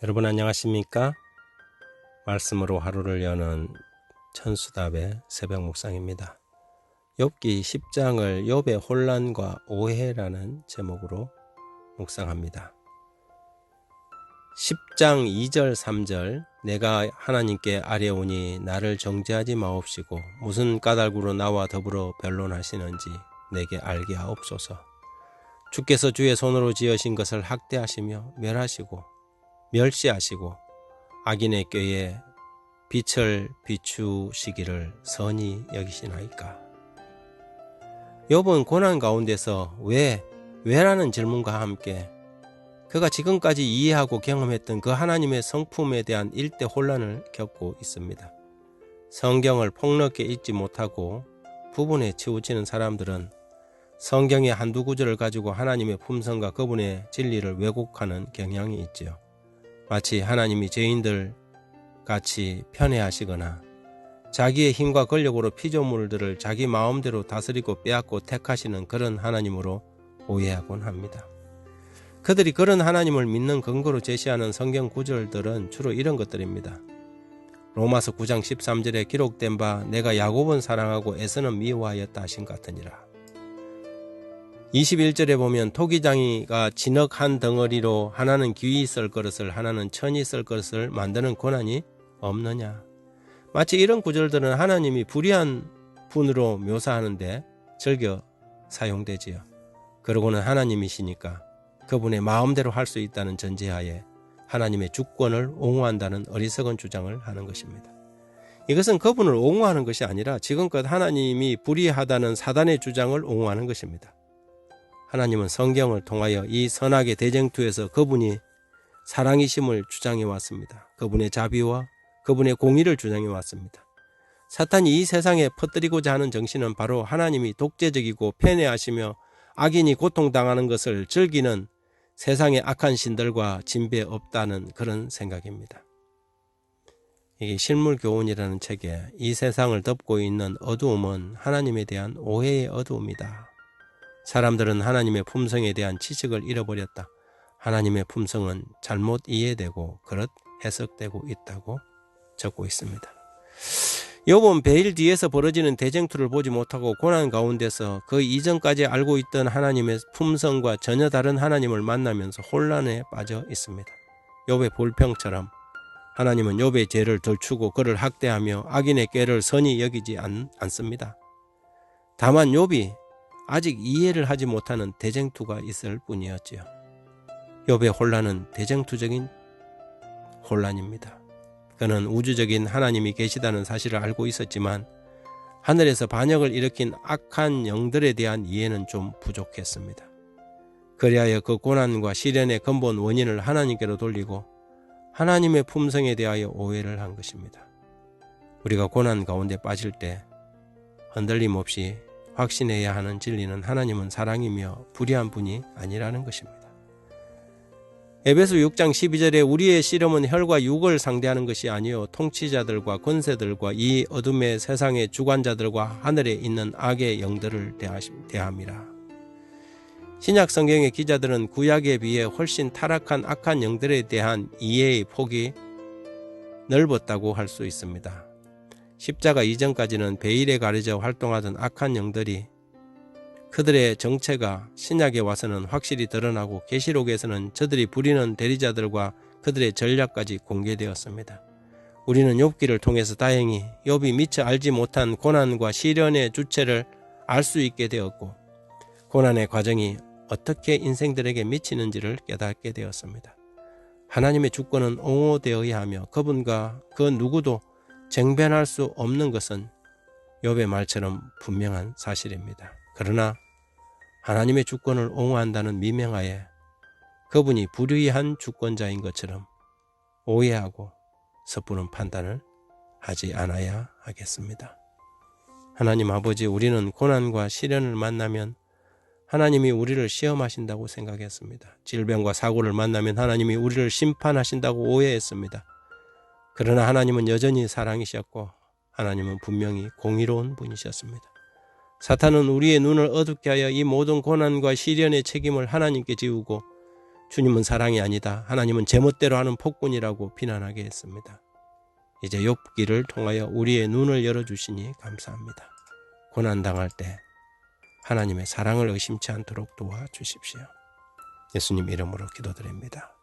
여러분 안녕하십니까? 말씀으로 하루를 여는 천수답의 새벽 묵상입니다. 욥기 10장을 욥의 혼란과 오해라는 제목으로 묵상합니다. 10장 2절 3절 내가 하나님께 아뢰오니 나를 정죄하지 마옵시고 무슨 까닭으로 나와 더불어 변론하시는지 내게 알게 하옵소서. 주께서 주의 손으로 지으신 것을 학대하시며 멸시하시고 악인의 꾀에 빛을 비추시기를 선히 여기시나이까. 욥은 고난 가운데서 왜라는 질문과 함께 그가 지금까지 이해하고 경험했던 그 하나님의 성품에 대한 일대 혼란을 겪고 있습니다. 성경을 폭넓게 읽지 못하고 부분에 치우치는 사람들은 성경의 한두 구절을 가지고 하나님의 품성과 그분의 진리를 왜곡하는 경향이 있지요. 마치 하나님이 죄인들 같이 편애하시거나 자기의 힘과 권력으로 피조물들을 자기 마음대로 다스리고 빼앗고 택하시는 그런 하나님으로 오해하곤 합니다. 그들이 그런 하나님을 믿는 근거로 제시하는 성경 구절들은 주로 이런 것들입니다. 로마서 9장 13절에 기록된 바 내가 야곱은 사랑하고 에서는 미워하였다 하신 것 같으니라. 21절에 보면 토기장이가 진흙 한 덩어리로 하나는 귀히 쓸 그릇을 하나는 천히 쓸 그릇을 만드는 고난이 없느냐. 마치 이런 구절들은 하나님이 불의한 분으로 묘사하는데 즐겨 사용되지요. 그러고는 하나님이시니까 그분의 마음대로 할 수 있다는 전제하에 하나님의 주권을 옹호한다는 어리석은 주장을 하는 것입니다. 이것은 그분을 옹호하는 것이 아니라 지금껏 하나님이 불의하다는 사단의 주장을 옹호하는 것입니다. 하나님은 성경을 통하여 이 선악의 대쟁투에서 그분이 사랑이심을 주장해 왔습니다. 그분의 자비와 그분의 공의를 주장해 왔습니다. 사탄이 이 세상에 퍼뜨리고자 하는 정신은 바로 하나님이 독재적이고 편애하시며 악인이 고통당하는 것을 즐기는 세상의 악한 신들과 진배 없다는 그런 생각입니다. 이게 실물교훈이라는 책에 이 세상을 덮고 있는 어두움은 하나님에 대한 오해의 어두움이다. 사람들은 하나님의 품성에 대한 지식을 잃어버렸다. 하나님의 품성은 잘못 이해되고 그릇 해석되고 있다고 적고 있습니다. 욥은 베일 뒤에서 벌어지는 대쟁투를 보지 못하고 고난 가운데서 그 이전까지 알고 있던 하나님의 품성과 전혀 다른 하나님을 만나면서 혼란에 빠져 있습니다. 욥의 불평처럼 하나님은 욥의 죄를 덜추고 그를 학대하며 악인의 꾀를 선히 여기지 않습니다. 다만 욥이 아직 이해를 하지 못하는 대쟁투가 있을 뿐이었지요. 욥의 혼란은 대쟁투적인 혼란입니다. 그는 우주적인 하나님이 계시다는 사실을 알고 있었지만 하늘에서 반역을 일으킨 악한 영들에 대한 이해는 좀 부족했습니다. 그리하여 그 고난과 시련의 근본 원인을 하나님께로 돌리고 하나님의 품성에 대하여 오해를 한 것입니다. 우리가 고난 가운데 빠질 때 흔들림 없이 확신해야 하는 진리는 하나님은 사랑이며 불의한 분이 아니라는 것입니다. 에베소 6장 12절에 우리의 씨름은 혈과 육을 상대하는 것이 아니요 통치자들과 권세들과 이 어둠의 세상의 주관자들과 하늘에 있는 악의 영들을 대함이라. 신약 성경의 기자들은 구약에 비해 훨씬 타락한 악한 영들에 대한 이해의 폭이 넓었다고 할 수 있습니다. 십자가 이전까지는 베일에 가려져 활동하던 악한 영들이 그들의 정체가 신약에 와서는 확실히 드러나고 계시록에서는 저들이 부리는 대리자들과 그들의 전략까지 공개되었습니다. 우리는 욥기를 통해서 다행히 욥이 미처 알지 못한 고난과 시련의 주체를 알 수 있게 되었고 고난의 과정이 어떻게 인생들에게 미치는지를 깨닫게 되었습니다. 하나님의 주권은 옹호되어야 하며 그분과 그 누구도 쟁변할 수 없는 것은 욥의 말처럼 분명한 사실입니다. 그러나 하나님의 주권을 옹호한다는 미명하에 그분이 불의한 주권자인 것처럼 오해하고 섣부른 판단을 하지 않아야 하겠습니다. 하나님 아버지, 우리는 고난과 시련을 만나면 하나님이 우리를 시험하신다고 생각했습니다. 질병과 사고를 만나면 하나님이 우리를 심판하신다고 오해했습니다. 그러나 하나님은 여전히 사랑이셨고 하나님은 분명히 공의로운 분이셨습니다. 사탄은 우리의 눈을 어둡게 하여 이 모든 고난과 시련의 책임을 하나님께 지우고 주님은 사랑이 아니다. 하나님은 제멋대로 하는 폭군이라고 비난하게 했습니다. 이제 욥기를 통하여 우리의 눈을 열어주시니 감사합니다. 고난당할 때 하나님의 사랑을 의심치 않도록 도와주십시오. 예수님 이름으로 기도드립니다.